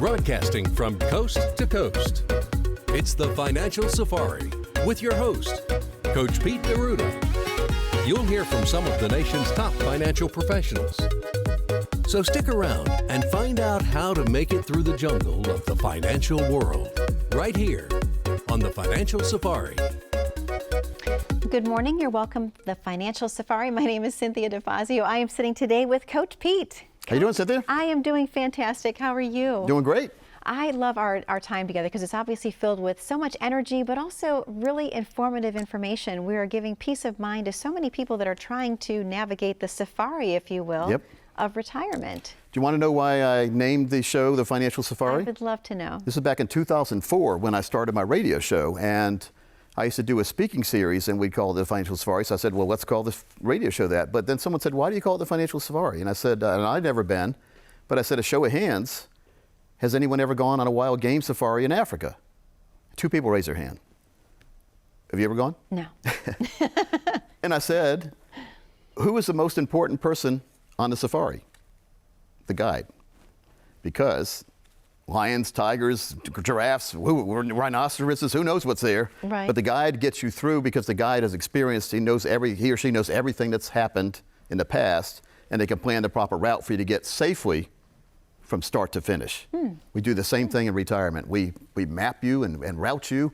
Broadcasting from coast to coast. It's the Financial Safari with your host, Coach Pete D'Arruda. You'll hear from some of the nation's top financial professionals. So stick around and find out how to make it through the jungle of the financial world, right here on the Financial Safari. Good morning. You're welcome to the Financial Safari. My name is Cynthia DeFazio. I am sitting today with Coach Pete. How you doing, Cynthia? I am doing fantastic. How are you? Doing great. I love our time together because it's obviously filled with so much energy, but also really informative information. We are giving peace of mind to so many people that are trying to navigate the safari, if you will, of retirement. Do you want to know why I named the show the Financial Safari? I would love to know. This is back in 2004 when I started my radio show, and I used to do a speaking series, and we'd call it the Financial Safari. So I said, well, let's call this radio show that. But then someone said, why do you call it the Financial Safari? And I said, and I'd never been, but I said, a show of hands, has anyone ever gone on a wild game safari in Africa? 2 people raised their hand. Have you ever gone? No. And I said, who is the most important person on the safari? The guide. Because lions, tigers, giraffes, rhinoceroses, who knows what's there. Right. But the guide gets you through because the guide has experienced, he or she knows everything that's happened in the past, and they can plan the proper route for you to get safely from start to finish. We do the same thing in retirement. We map you and route you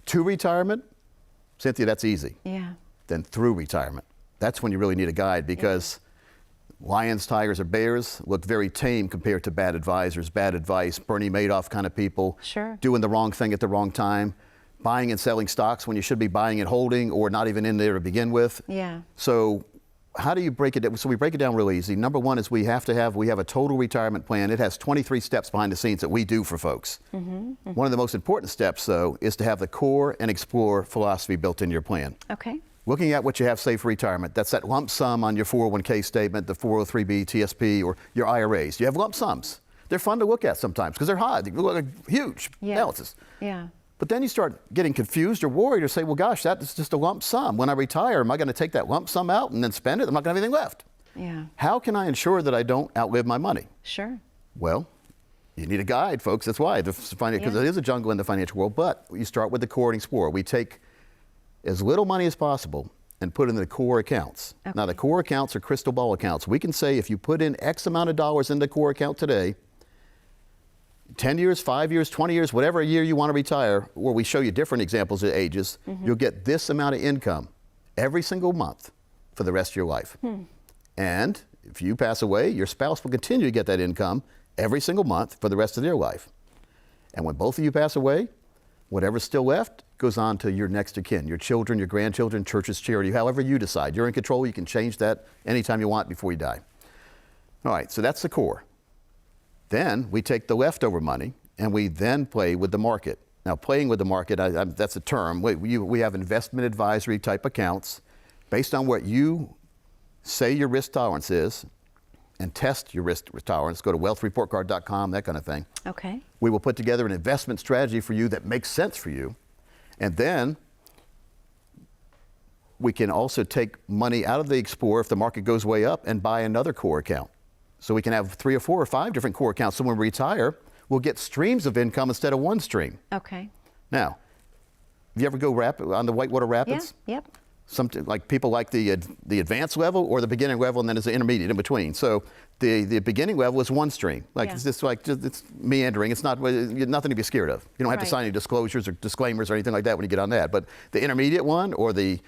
to retirement. Cynthia, that's easy. Yeah. Then through retirement. That's when you really need a guide, because lions, tigers, or bears look very tame compared to bad advisors, bad advice, Bernie Madoff kind of people, doing the wrong thing at the wrong time, buying and selling stocks when you should be buying and holding, or not even in there to begin with. Yeah. So how do you break it down? So we break it down real easy. Number one is we have a total retirement plan. It has 23 steps behind the scenes that we do for folks. One of the most important steps, though, is to have the core and explore philosophy built into your plan. Okay. Looking at what you have saved for retirement, that's that lump sum on your 401k statement, the 403b, TSP, or your IRAs. You have lump sums. They're fun to look at sometimes because they're high. They look like huge balances. Yeah. But then you start getting confused or worried or say, well, gosh, that's just a lump sum. When I retire, am I going to take that lump sum out and then spend it? I'm not going to have anything left. Yeah. How can I ensure that I don't outlive my money? Sure. Well, you need a guide, folks. That's why, because it is a jungle in the financial world. But you start with the core and explore. We take as little money as possible and put in the core accounts. Okay. Now, the core accounts are crystal ball accounts. We can say if you put in X amount of dollars in the core account today, 10 years, 5 years, 20 years, whatever year you want to retire, where we show you different examples of ages, you'll get this amount of income every single month for the rest of your life. And if you pass away, your spouse will continue to get that income every single month for the rest of their life. And when both of you pass away, whatever's still left goes on to your next of kin, your children, your grandchildren, church's charity, however you decide. You're in control. You can change that anytime you want before you die. All right, so that's the core. Then we take the leftover money and we then play with the market. Now, playing with the market, that's a term. We have investment advisory type accounts based on what you say your risk tolerance is, and test your risk tolerance. Go to wealthreportcard.com, that kind of thing. Okay. We will put together an investment strategy for you that makes sense for you. And then we can also take money out of the Explorer if the market goes way up and buy another core account. So we can have 3 or 4 or 5 different core accounts. So when we retire, we'll get streams of income instead of one stream. Okay. Now, you ever go on the Whitewater Rapids? Yeah. Yep. Something like people like the advanced level or the beginning level, and then there's the intermediate in between. So the beginning level is one stream. It's just it's meandering. It's nothing to be scared of. You don't have to sign any disclosures or disclaimers or anything like that when you get on that. But the intermediate one, or the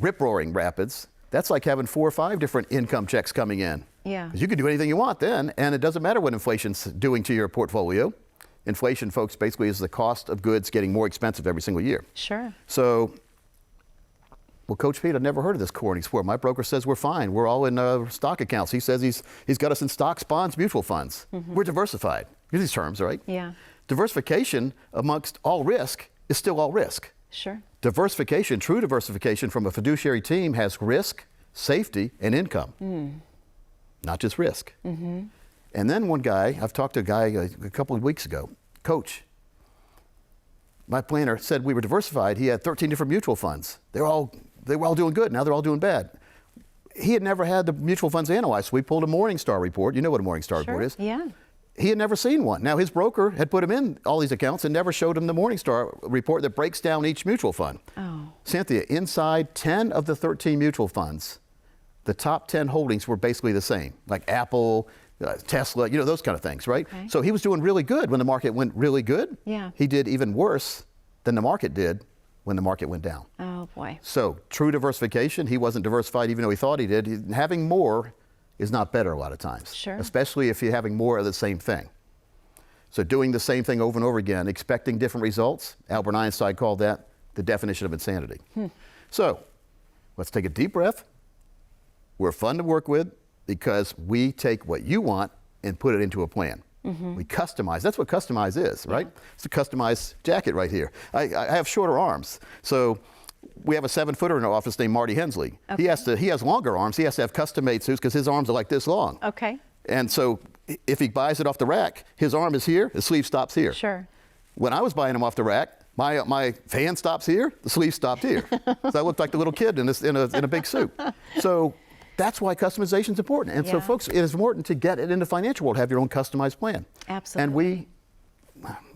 rip-roaring rapids, that's like having 4 or 5 different income checks coming in. Yeah. Because you can do anything you want then, and it doesn't matter what inflation's doing to your portfolio. Inflation, folks, basically is the cost of goods getting more expensive every single year. Sure. So, well, Coach Pete, I've never heard of this core and explore. My broker says we're fine. We're all in stock accounts. He says he's got us in stocks, bonds, mutual funds. We're diversified. Use these terms, right? Yeah. Diversification amongst all risk is still all risk. Sure. Diversification, true diversification from a fiduciary team has risk, safety, and income. Not just risk. And then one guy, I've talked to a guy a couple of weeks ago, Coach, my planner said we were diversified. He had 13 different mutual funds. They were all doing good. Now they're all doing bad. He had never had the mutual funds analyzed, so we pulled a Morningstar report. You know what a Morningstar report is. Yeah. he had never seen one. Now, his broker had put him in all these accounts and never showed him the Morningstar report that breaks down each mutual fund. Oh. Cynthia, inside 10 of the 13 mutual funds, the top 10 holdings were basically the same, like Apple, Tesla, you know, those kind of things, right? Okay. So he was doing really good when the market went really good. Yeah. He did even worse than the market did when the market went down. Oh, boy. So true diversification, he wasn't diversified even though he thought he did. Having more is not better a lot of times, sure, especially if you're having more of the same thing. So doing the same thing over and over again, expecting different results, Albert Einstein called that the definition of insanity. So let's take a deep breath. We're fun to work with because we take what you want and put it into a plan. We customize. That's what customize is, right? Yeah. It's a customized jacket right here. I have shorter arms. So we have a 7-footer in our office named Marty Hensley. Okay. He has longer arms. He has to have custom-made suits because his arms are like this long. Okay. And so if he buys it off the rack, his arm is here, the sleeve stops here. Sure. When I was buying them off the rack, my hand stops here, the sleeve stopped here. So I looked like the little kid in a big suit. So that's why customization is important. And so, folks, it is important to get it in the financial world, have your own customized plan. Absolutely. And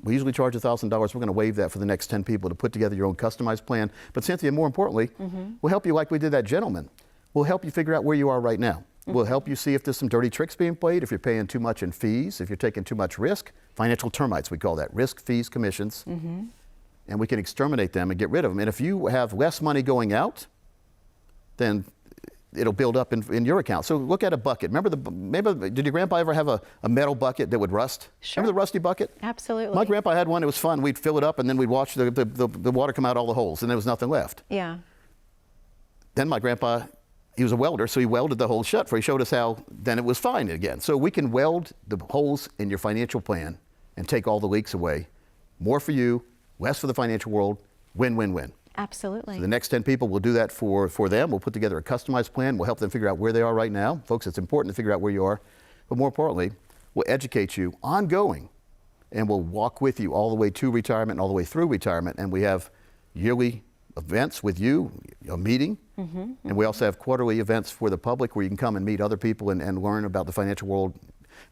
we usually charge $1,000. We're going to waive that for the next 10 people to put together your own customized plan. But Cynthia, more importantly, we'll help you like we did that gentleman. We'll help you figure out where you are right now. We'll help you see if there's some dirty tricks being played, if you're paying too much in fees, if you're taking too much risk. Financial termites, we call that, risk, fees, commissions. And we can exterminate them and get rid of them. And if you have less money going out, then it'll build up in your account. So look at a bucket. Remember, did your grandpa ever have a metal bucket that would rust? Sure. Remember the rusty bucket? Absolutely. My grandpa had one. It was fun. We'd fill it up and then we'd watch the water come out all the holes and there was nothing left. Yeah. Then my grandpa, he was a welder, so he welded the hole shut for he showed us how then it was fine again. So we can weld the holes in your financial plan and take all the leaks away. More for you, less for the financial world, win, win, win. Absolutely. So the next 10 people will do that for them. We'll put together a customized plan. We'll help them figure out where they are right now. Folks, it's important to figure out where you are. But more importantly, we'll educate you ongoing and we'll walk with you all the way to retirement and all the way through retirement. And we have yearly events with you, a meeting. And we also have quarterly events for the public where you can come and meet other people and learn about the financial world.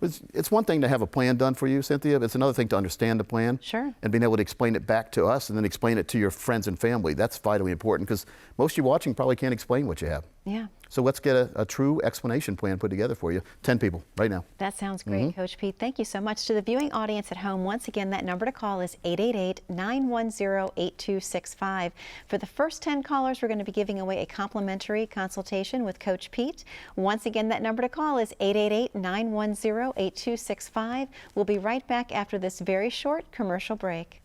It's one thing to have a plan done for you, Cynthia. It's another thing to understand the plan. Sure. And being able to explain it back to us and then explain it to your friends and family. That's vitally important because most of you watching probably can't explain what you have. Yeah. So let's get a true explanation plan put together for you. 10 people right now. That sounds great, Coach Pete. Thank you so much. To the viewing audience at home, once again, that number to call is 888-910-8265. For the first 10 callers, we're going to be giving away a complimentary consultation with Coach Pete. Once again, that number to call is 888-910-8265. We'll be right back after this very short commercial break.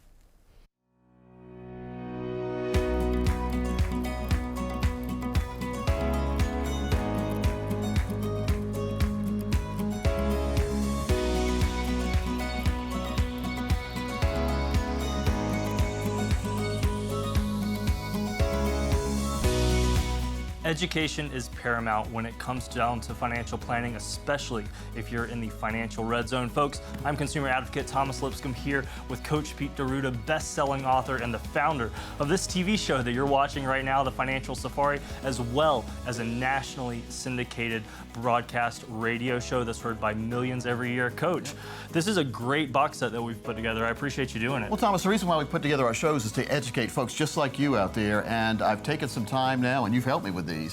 Education is paramount when it comes down to financial planning, especially if you're in the financial red zone. Folks, I'm consumer advocate Thomas Lipscomb here with Coach Pete D'Arruda, best-selling author and the founder of this TV show that you're watching right now, The Financial Safari, as well as a nationally syndicated broadcast radio show that's heard by millions every year. Coach, this is a great box set that we've put together. I appreciate you doing it. Well, Thomas, the reason why we put together our shows is to educate folks just like you out there, and I've taken some time now, and you've helped me with these.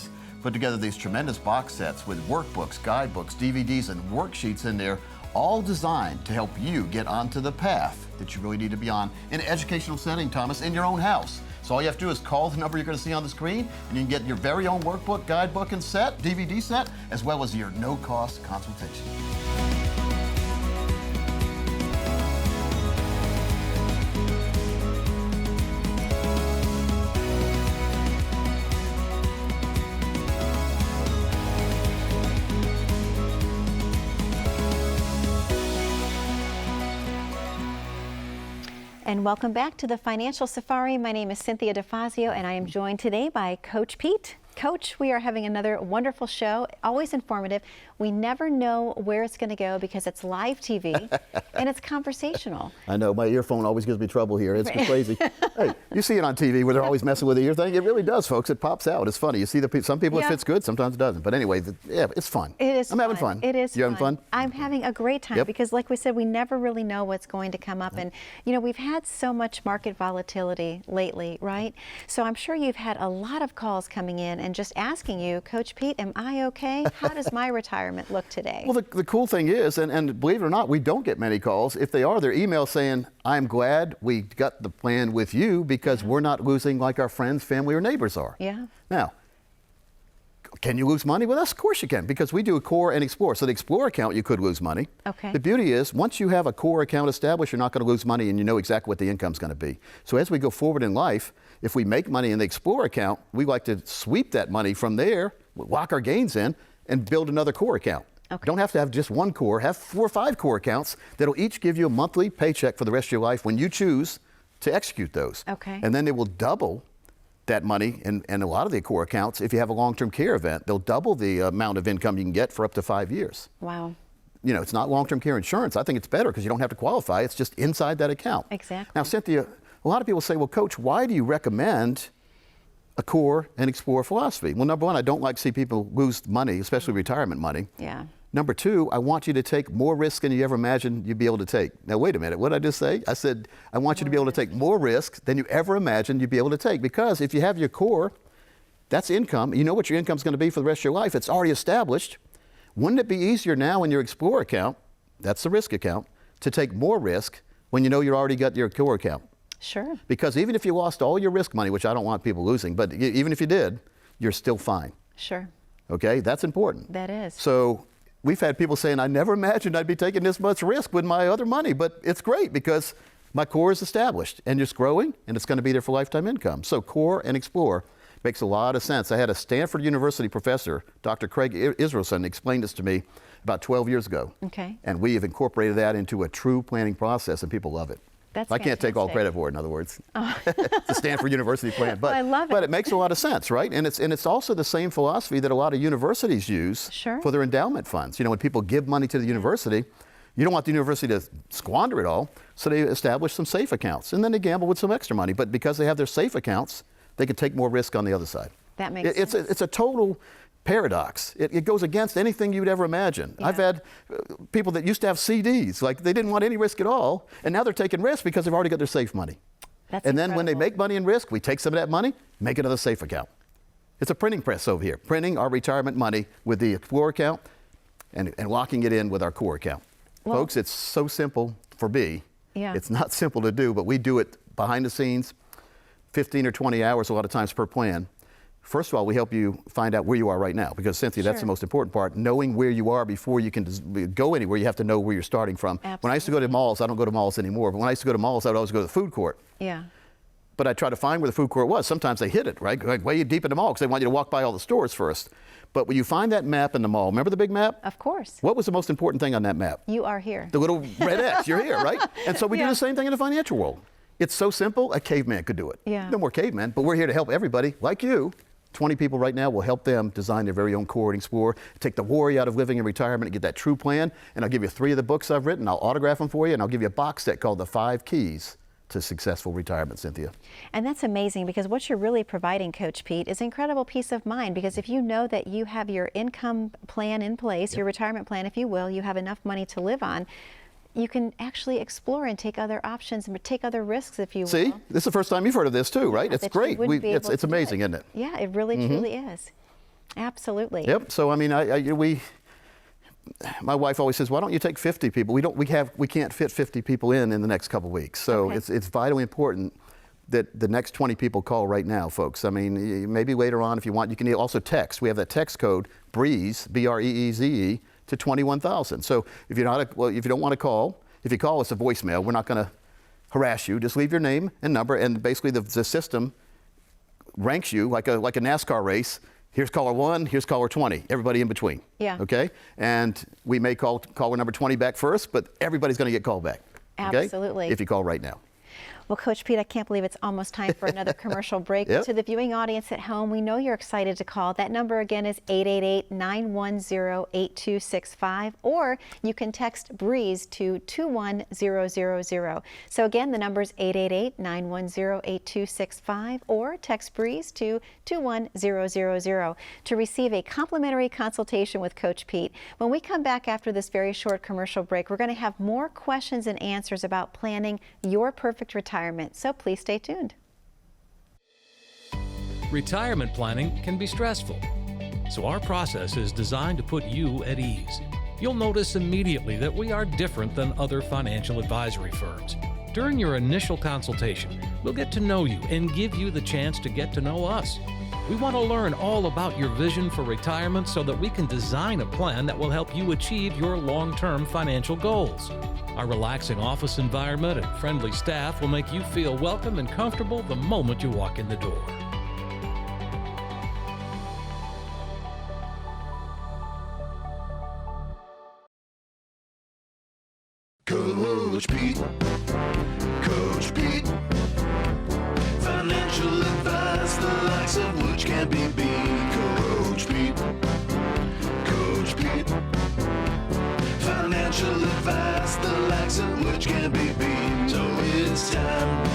Put together these tremendous box sets with workbooks, guidebooks, DVDs, and worksheets in there, all designed to help you get onto the path that you really need to be on in an educational setting, Thomas, in your own house. So all you have to do is call the number you're going to see on the screen, and you can get your very own workbook, guidebook, and set, DVD set, as well as your no-cost consultation. And welcome back to the Financial Safari. My name is Cynthia DeFazio, and I am joined today by Coach Pete. Coach, we are having another wonderful show, always informative. We never know where it's going to go because it's live TV and it's conversational. I know, my earphone always gives me trouble here. It's crazy. Hey, you see it on TV where they're always messing with the ear thing. It really does, folks. It pops out. It's funny. You see some people it fits good, sometimes it doesn't. But anyway, yeah, it's fun. It is. I'm having fun. It is. You having fun? I'm having a great time because, like we said, we never really know what's going to come up. And you know, we've had so much market volatility lately, right? So I'm sure you've had a lot of calls coming in and just asking you, Coach Pete, am I okay? How does my retirement look today? Well, the cool thing is, and believe it or not, we don't get many calls. If they are, they're emails saying, I'm glad we got the plan with you because we're not losing like our friends, family, or neighbors are. Yeah. Now, can you lose money with us? Of course you can, because we do a core and explore. So the explore account, you could lose money. Okay. The beauty is, once you have a core account established, you're not going to lose money and you know exactly what the income's going to be. So as we go forward in life, if we make money in the explore account, we like to sweep that money from there, lock our gains in, and build another core account. Okay. Don't have to have just one core, have 4 or 5 core accounts that'll each give you a monthly paycheck for the rest of your life when you choose to execute those. Okay. And then they will double that money, and a lot of the core accounts, if you have a long-term care event, they'll double the amount of income you can get for up to 5 years. Wow. You know, it's not long-term care insurance. I think it's better because you don't have to qualify. It's just inside that account. Exactly. Now, Cynthia, a lot of people say, well, Coach, why do you recommend a core and explore philosophy? Well, number one, I don't like to see people lose money, especially retirement money. Yeah. Number two, I want you to take more risk than you ever imagined you'd be able to take. Now, wait a minute. What did I just say? I said, I want you to be able to take more risk than you ever imagined you'd be able to take. Because if you have your core, that's income. You know what your income's going to be for the rest of your life. It's already established. Wouldn't it be easier now in your explore account, that's the risk account, to take more risk when you know you already got your core account? Sure. Because even if you lost all your risk money, which I don't want people losing, but even if you did, you're still fine. Sure. Okay? That's important. That is. So we've had people saying, I never imagined I'd be taking this much risk with my other money, but it's great because my core is established and it's growing and it's going to be there for lifetime income. So core and explore makes a lot of sense. I had a Stanford University professor, Dr. Craig Israelson, explain this to me about 12 years ago. Okay. And we have incorporated that into a true planning process and people love it. That's I can't take all credit for it, in other words. It's a Stanford University plan. But, I love it. But it makes a lot of sense, right? And it's also the same philosophy that a lot of universities use for their endowment funds. You know, when people give money to the university, you don't want the university to squander it all, so they establish some safe accounts. And then they gamble with some extra money. But because they have their safe accounts, they can take more risk on the other side. That makes sense. It's a total paradox. It goes against anything you'd ever imagine. Yeah. I've had people that used to have CDs, like they didn't want any risk at all, and now they're taking risk because they've already got their safe money. That's and incredible. Then when they make money in risk, we take some of that money, make another safe account. It's a printing press over here, printing our retirement money with the Explorer account and locking it in with our core account. Well, folks, it's so simple for me. Yeah. It's not simple to do, but we do it behind the scenes, 15 or 20 hours a lot of times per plan. First of all, we help you find out where you are right now, because Cynthia, that's the most important part. Knowing where you are before you can go anywhere, you have to know where you're starting from. Absolutely. When I used to go to malls, I don't go to malls anymore, but when I used to go to malls, I would always go to the food court. Yeah. But I try to find where the food court was. Sometimes they hid it, right? Like way deep in the mall, because they want you to walk by all the stores first. But when you find that map in the mall, remember the big map? Of course. What was the most important thing on that map? You are here. The little red X, you're here, right? And so we do the same thing in the financial world. It's so simple, a caveman could do it. Yeah. No more cavemen, but we're here to help everybody, like you. 20 people right now will help them design their very own core and explore, take the worry out of living in retirement and get that true plan. And I'll give you 3 of the books I've written. I'll autograph them for you, and I'll give you a box set called The 5 Keys to Successful Retirement, Cynthia. And that's amazing, because what you're really providing, Coach Pete, is incredible peace of mind, because if you know that you have your income plan in place, your retirement plan, if you will, you have enough money to live on, you can actually explore and take other options and take other risks, if you will. See, this is the first time you've heard of this too, right? It's great. It's amazing, isn't it? Yeah, it really truly is. Absolutely. Yep. So I mean, my wife always says, why don't you take 50 people? We can't fit 50 people in the next couple of weeks. So it's vitally important that the next 20 people call right now, folks. I mean, maybe later on if you want, you can also text. We have that text code, BREEZE, B-R-E-E-Z-E, to 21,000. So if you don't want to call, if you call us a voicemail, we're not going to harass you. Just leave your name and number, and basically the system ranks you like a NASCAR race. Here's caller 1, here's caller 20, everybody in between. Yeah. Okay? And we may call caller number 20 back first, but everybody's going to get called back. Absolutely. Okay? If you call right now. Well, Coach Pete, I can't believe it's almost time for another commercial break. Yep. To the viewing audience at home, we know you're excited to call. That number again is 888-910-8265, or you can text BREEZE to 21000. So again, the number is 888-910-8265, or text BREEZE to 21000 to receive a complimentary consultation with Coach Pete. When we come back after this very short commercial break, we're going to have more questions and answers about planning your perfect retirement. So please stay tuned. Retirement planning can be stressful, so our process is designed to put you at ease. You'll notice immediately that we are different than other financial advisory firms. During your initial consultation, we'll get to know you and give you the chance to get to know us. We want to learn all about your vision for retirement so that we can design a plan that will help you achieve your long-term financial goals. Our relaxing office environment and friendly staff will make you feel welcome and comfortable the moment you walk in the door. Coach Pete, Coach Pete, financial advice, the likes of which can be beat. Coach Pete, Coach Pete, financial advice, the likes of which can be beat. So it's time,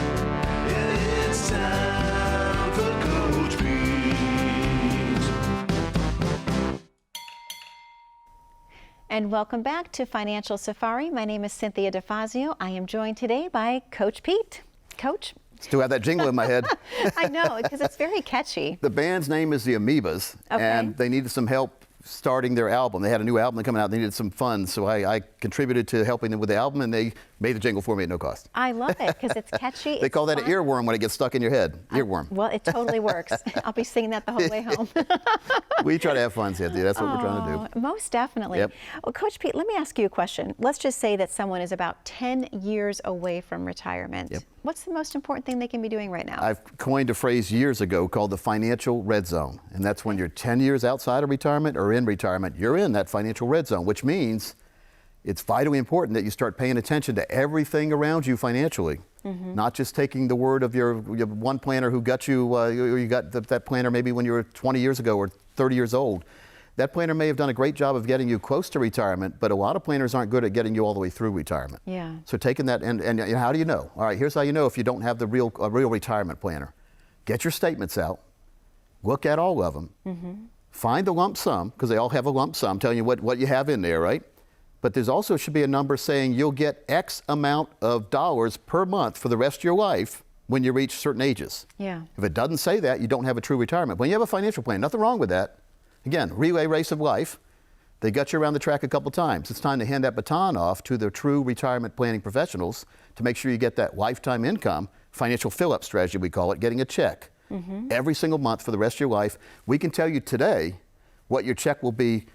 yeah, it's time for Coach Pete. And welcome back to Financial Safari. My name is Cynthia DeFazio. I am joined today by Coach Pete. Coach? Still have that jingle in my head. I know, because it's very catchy. The band's name is the Amoebas, and they needed some help starting their album. They had a new album coming out. They needed some funds, so I contributed to helping them with the album, and they made the jingle for me at no cost. I love it because it's catchy. They call that an earworm when it gets stuck in your head. Earworm. Well, it totally works. I'll be singing that the whole way home. We try to have fun, Cynthia. That's what we're trying to do. Most definitely. Yep. Well, Coach Pete, let me ask you a question. Let's just say that someone is about 10 years away from retirement. Yep. What's the most important thing they can be doing right now? I've coined a phrase years ago called the financial red zone, and that's when you're 10 years outside of retirement or in retirement, you're in that financial red zone, which means it's vitally important that you start paying attention to everything around you financially, not just taking the word of your one planner who got you, you got that planner maybe when you were 20 years ago or 30 years old. That planner may have done a great job of getting you close to retirement, but a lot of planners aren't good at getting you all the way through retirement. Yeah. So taking that, and how do you know? All right, here's how you know if you don't have a real retirement planner. Get your statements out, look at all of them, find the lump sum, because they all have a lump sum telling you what you have in there, right? But there's also should be a number saying you'll get X amount of dollars per month for the rest of your life when you reach certain ages. Yeah. If it doesn't say that, you don't have a true retirement. When you have a financial plan, nothing wrong with that. Again, relay race of life. They got you around the track a couple times. It's time to hand that baton off to the true retirement planning professionals to make sure you get that lifetime income, financial fill-up strategy we call it, getting a check every single month for the rest of your life. We can tell you today what your check will be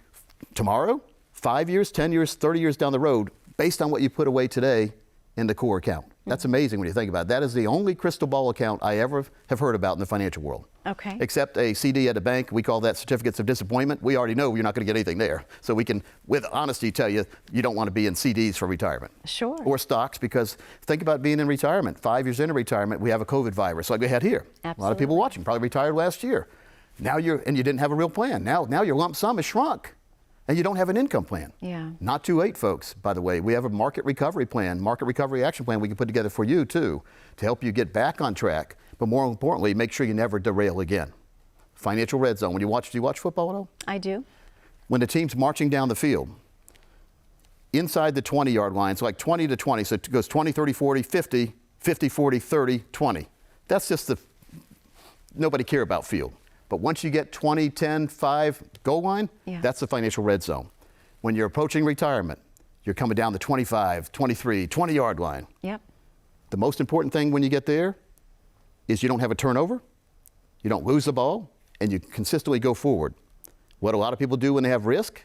tomorrow, 5 years, 10 years, 30 years down the road, based on what you put away today in the core account. That's amazing when you think about it. That is the only crystal ball account I ever have heard about in the financial world. Okay. Except a CD at a bank. We call that certificates of disappointment. We already know you're not going to get anything there. So we can, with honesty, tell you you don't want to be in CDs for retirement. Sure. Or stocks, because think about being in retirement. 5 years into retirement, we have a COVID virus like we had here. Absolutely. A lot of people watching probably retired last year. Now you didn't have a real plan. Now your lump sum is shrunk. And you don't have an income plan. Yeah. Not too late, folks, by the way. We have a market recovery plan, market recovery action plan we can put together for you, too, to help you get back on track. But more importantly, make sure you never derail again. Financial red zone. Do you watch football at all? I do. When the team's marching down the field, inside the 20-yard line, so like 20 to 20, so it goes 20, 30, 40, 50, 50, 40, 30, 20. That's just the nobody care about field. But once you get 20, 10, 5 goal line, that's the financial red zone. When you're approaching retirement, you're coming down the 25, 23, 20-yard line. Yep. The most important thing when you get there is you don't have a turnover, you don't lose the ball, and you consistently go forward. What a lot of people do when they have risk,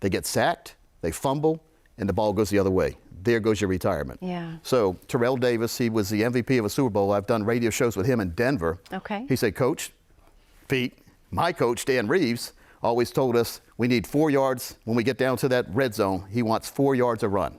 they get sacked, they fumble, and the ball goes the other way. There goes your retirement. Yeah. So Terrell Davis, he was the MVP of a Super Bowl. I've done radio shows with him in Denver. Okay. He said, Coach, Pete, my coach, Dan Reeves, always told us we need 4 yards when we get down to that red zone. He wants 4 yards a run.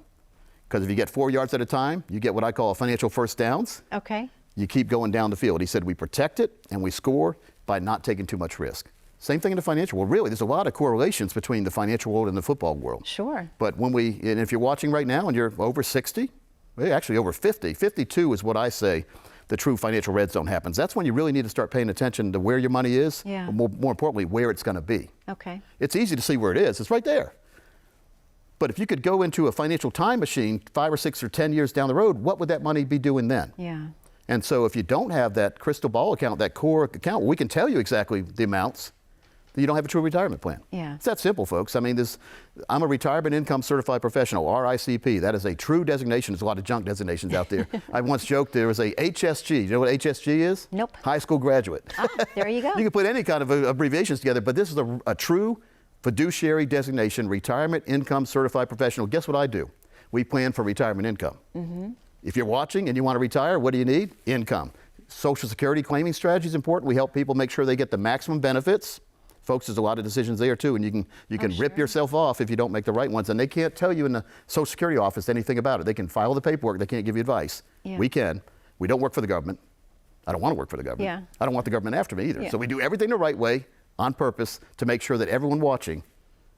Because if you get 4 yards at a time, you get what I call a financial first downs. Okay. You keep going down the field. He said we protect it and we score by not taking too much risk. Same thing in the financial world. Really, there's a lot of correlations between the financial world and the football world. Sure. But and if you're watching right now and you're over 60, well, actually over 50, 52 is what I say the true financial red zone happens. That's when you really need to start paying attention to where your money is, yeah. or more importantly, where it's going to be. Okay. It's easy to see where it is. It's right there. But if you could go into a financial time machine 5 or 6 or 10 years down the road, what would that money be doing then? Yeah. And so if you don't have that crystal ball account, that core account, we can tell you exactly the amounts, you don't have a true retirement plan. Yeah. It's that simple, folks. I mean, I'm a retirement income certified professional, RICP. That is a true designation. There's a lot of junk designations out there. I once joked there was a HSG. You know what HSG is? Nope. High school graduate. Ah, there you go. You can put any kind of abbreviations together, but this is a true fiduciary designation, retirement income certified professional. Guess what I do? We plan for retirement income. Mm-hmm. If you're watching and you want to retire, what do you need? Income. Social Security claiming strategy is important. We help people make sure they get the maximum benefits. Folks, there's a lot of decisions there too, and you can rip yourself off if you don't make the right ones. And they can't tell you in the Social Security office anything about it. They can file the paperwork. They can't give you advice. Yeah. We can. We don't work for the government. I don't want to work for the government. Yeah. I don't want the government after me either. Yeah. So we do everything the right way on purpose to make sure that everyone watching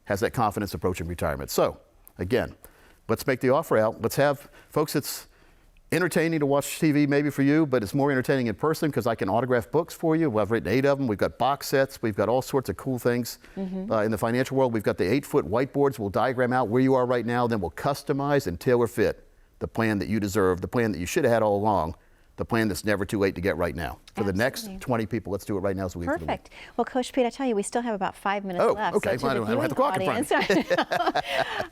has that confidence approaching retirement. So, again, let's make the offer out. Let's have, folks, it's entertaining to watch TV maybe for you, but it's more entertaining in person because I can autograph books for you. Well, I've written 8 of them. We've got box sets. We've got all sorts of cool things. In the financial world, we've got the 8-foot whiteboards. We'll diagram out where you are right now. Then we'll customize and tailor fit the plan that you deserve, the plan that you should have had all along, the plan that's never too late to get right now. For the next 20 people, let's do it right now. So we Perfect. Well, Coach Pete, I tell you, we still have about 5 minutes left. Okay. So I don't have the clock in front of me.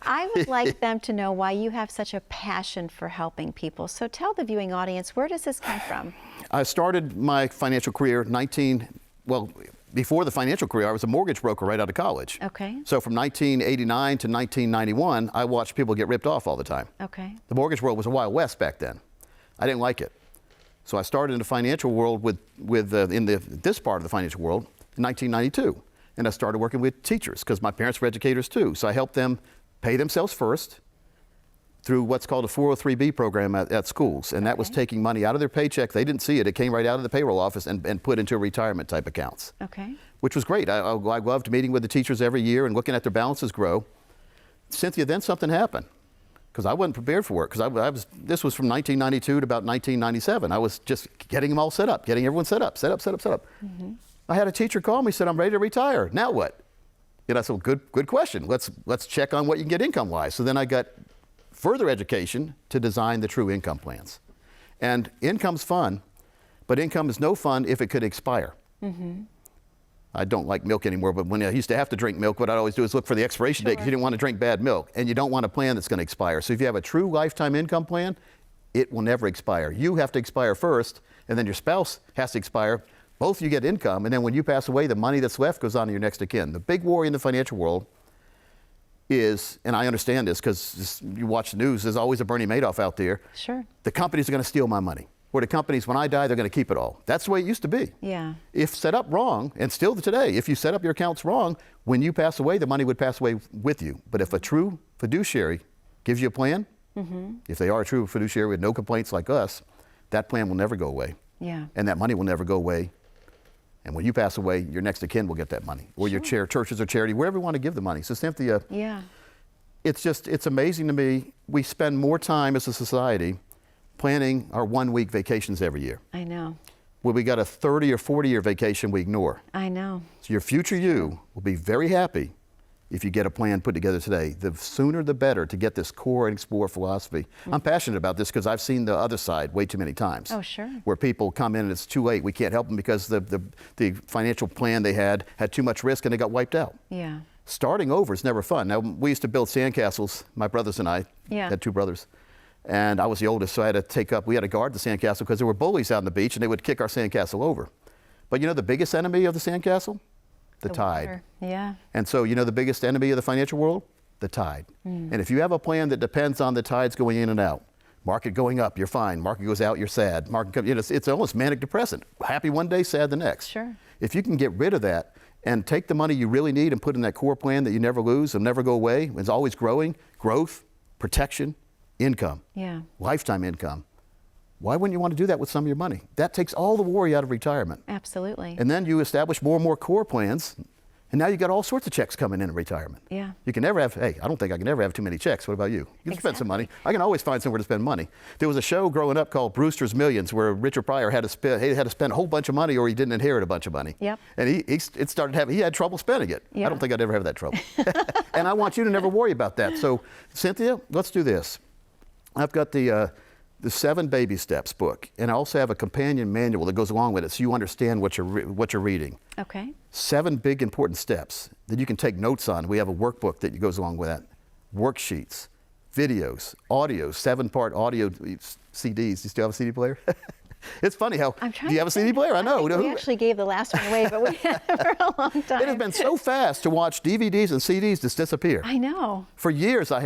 I would like them to know why you have such a passion for helping people. So tell the viewing audience, where does this come from? I started my financial career before the financial career, I was a mortgage broker right out of college. Okay. So from 1989 to 1991, I watched people get ripped off all the time. Okay. The mortgage world was a Wild West back then. I didn't like it. So I started in the financial world this part of the financial world in 1992. And I started working with teachers because my parents were educators too. So I helped them pay themselves first through what's called a 403B program at schools. And that was taking money out of their paycheck. They didn't see it. It came right out of the payroll office and put into retirement type accounts. Okay. Which was great. I loved meeting with the teachers every year and looking at their balances grow. Cynthia, then something happened. Because I wasn't prepared for it. Because this was from 1992 to about 1997. I was just getting them all set up, getting everyone set up. Mm-hmm. I had a teacher call me, said, "I'm ready to retire. Now what?" And I said, "Good question. Let's check on what you can get income-wise." So then I got further education to design the true income plans. And income's fun, but income is no fun if it could expire. Mm-hmm. I don't like milk anymore, but when I used to have to drink milk, what I'd always do is look for the expiration date because you didn't want to drink bad milk, and you don't want a plan that's going to expire. So if you have a true lifetime income plan, it will never expire. You have to expire first, and then your spouse has to expire. Both you get income, and then when you pass away, the money that's left goes on to your next of kin. The big worry in the financial world is, and I understand this because you watch the news, there's always a Bernie Madoff out there. Sure. The companies are going to steal my money. Or the companies, when I die, they're going to keep it all. That's the way it used to be. Yeah. If set up wrong, and still today, if you set up your accounts wrong, when you pass away, the money would pass away with you. But if a true fiduciary gives you a plan, if they are a true fiduciary with no complaints like us, that plan will never go away. Yeah. And that money will never go away. And when you pass away, your next of kin will get that money. Or your churches or charity, wherever you want to give the money. So Cynthia, it's amazing to me. We spend more time as a society planning our 1-week vacations every year. I know. Well, we got a 30 or 40-year vacation we ignore. I know. So your future you will be very happy if you get a plan put together today. The sooner the better to get this core and explore philosophy. I'm passionate about this because I've seen the other side way too many times. Oh, sure. Where people come in and it's too late. We can't help them because the financial plan they had too much risk and they got wiped out. Yeah. Starting over is never fun. Now, we used to build sandcastles, my brothers and I had 2 brothers. And I was the oldest, so I had to we had to guard the sandcastle because there were bullies out on the beach and they would kick our sandcastle over. But you know the biggest enemy of the sandcastle? The tide. Water. Yeah. And so you know the biggest enemy of the financial world? The tide. And if you have a plan that depends on the tides going in and out, market going up, you're fine. Market goes out, you're sad. It's almost manic depressant. Happy one day, sad the next. Sure. If you can get rid of that and take the money you really need and put in that core plan that you never lose and never go away, it's always growing, growth, protection, income, lifetime income. Why wouldn't you want to do that with some of your money? That takes all the worry out of retirement. Absolutely. And then you establish more and more core plans, and now you got all sorts of checks coming in retirement. Yeah. You can never have, hey, I don't think I can ever have too many checks. What about you? You can spend some money. I can always find somewhere to spend money. There was a show growing up called Brewster's Millions where Richard Pryor had to spend a whole bunch of money or he didn't inherit a bunch of money. Yep. And he had trouble spending it. Yeah. I don't think I'd ever have that trouble. And I want you to never worry about that. So, Cynthia, let's do this. I've got the 7 Baby Steps book, and I also have a companion manual that goes along with it so you understand what you're reading. Okay. 7 big important steps that you can take notes on. We have a workbook that goes along with that. Worksheets, videos, audios, 7-part audio CDs. Do you still have a CD player? It's funny how, do you have a CD player? I know. We actually gave the last one away, but we had it for a long time. It has been so fast to watch DVDs and CDs just disappear. I know. For years I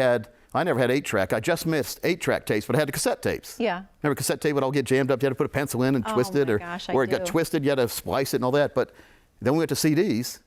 never had 8-track. I just missed 8-track tapes, but I had the cassette tapes. Yeah. Remember cassette tape would all get jammed up. You had to put a pencil in and twist it, or it got twisted. You had to splice it and all that. But then we went to CDs.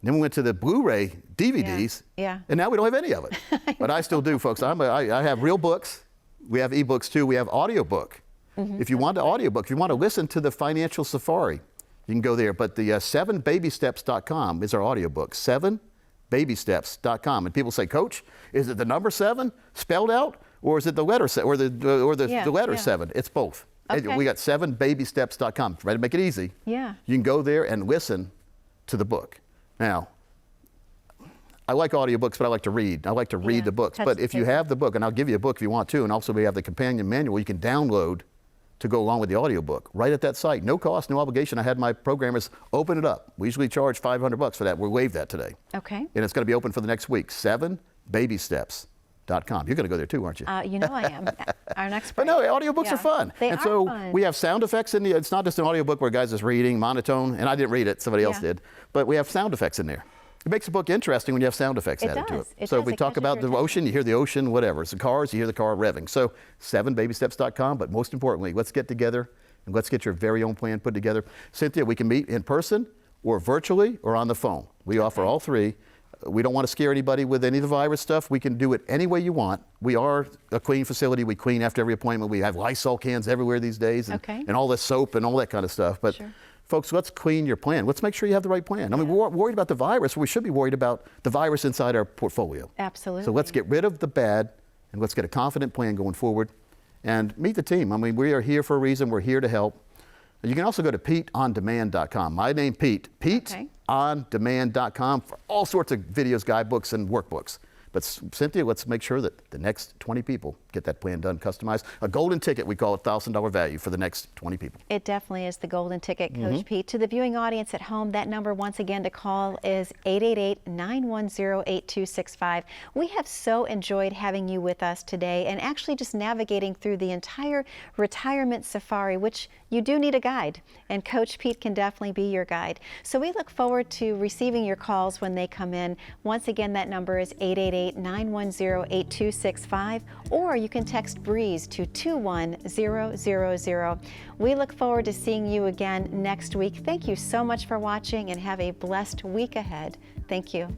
And then we went to the Blu-ray DVDs. Yeah. And now we don't have any of it. But I still do, folks. I have real books. We have ebooks too. We have audiobook. If you want an audiobook, if you want to listen to the Financial Safari, you can go there. But the 7babysteps.com is our audiobook. 7babysteps.com. And people say, Coach, is it the number 7 spelled out, or is it the letter 7, or the letter 7? It's both. Okay. We got 7babysteps.com. Try to make it easy. Yeah. You can go there and listen to the book. Now, I like audiobooks, but I like to read. I like to read the books. But if you have the book, and I'll give you a book if you want to, and also we have the companion manual you can download to go along with the audiobook right at that site. No cost, no obligation. I had my programmers open it up. We usually charge $500 for that. We'll waive that today. Okay. And it's going to be open for the next week. 7babysteps.com. You're going to go there too, aren't you? You know I am. Our next break. But no, audiobooks are fun. They and are so fun. we have sound effects in the, it's not just an audiobook where guys is reading monotone, and I didn't read it, somebody else did, but we have sound effects in there. It makes the book interesting when you have sound effects added to it. So we talk about the ocean, you hear the ocean, whatever. It's the cars, you hear the car revving. So 7babysteps.com, but most importantly, let's get together and let's get your very own plan put together. Cynthia, we can meet in person or virtually or on the phone. We offer all 3. We don't want to scare anybody with any of the virus stuff. We can do it any way you want. We are a clean facility. We clean after every appointment. We have Lysol cans everywhere these days and all this soap and all that kind of stuff. But folks, let's clean your plan. Let's make sure you have the right plan. I mean, we're worried about the virus. We should be worried about the virus inside our portfolio. Absolutely. So let's get rid of the bad and let's get a confident plan going forward and meet the team. I mean, we are here for a reason. We're here to help. You can also go to PeteOnDemand.com. My name, Pete. PeteOnDemand.com for all sorts of videos, guidebooks, and workbooks. But Cynthia, let's make sure that the next 20 people get that plan done, customized. A golden ticket, we call it, $1,000 value for the next 20 people. It definitely is the golden ticket, Coach Pete. To the viewing audience at home, that number once again to call is 888-910-8265. We have so enjoyed having you with us today and actually just navigating through the entire retirement safari, which you do need a guide, and Coach Pete can definitely be your guide. So we look forward to receiving your calls when they come in. Once again, that number is 888-910-8265, or you can text BREEZE to 21000. We look forward to seeing you again next week. Thank you so much for watching and have a blessed week ahead. Thank you.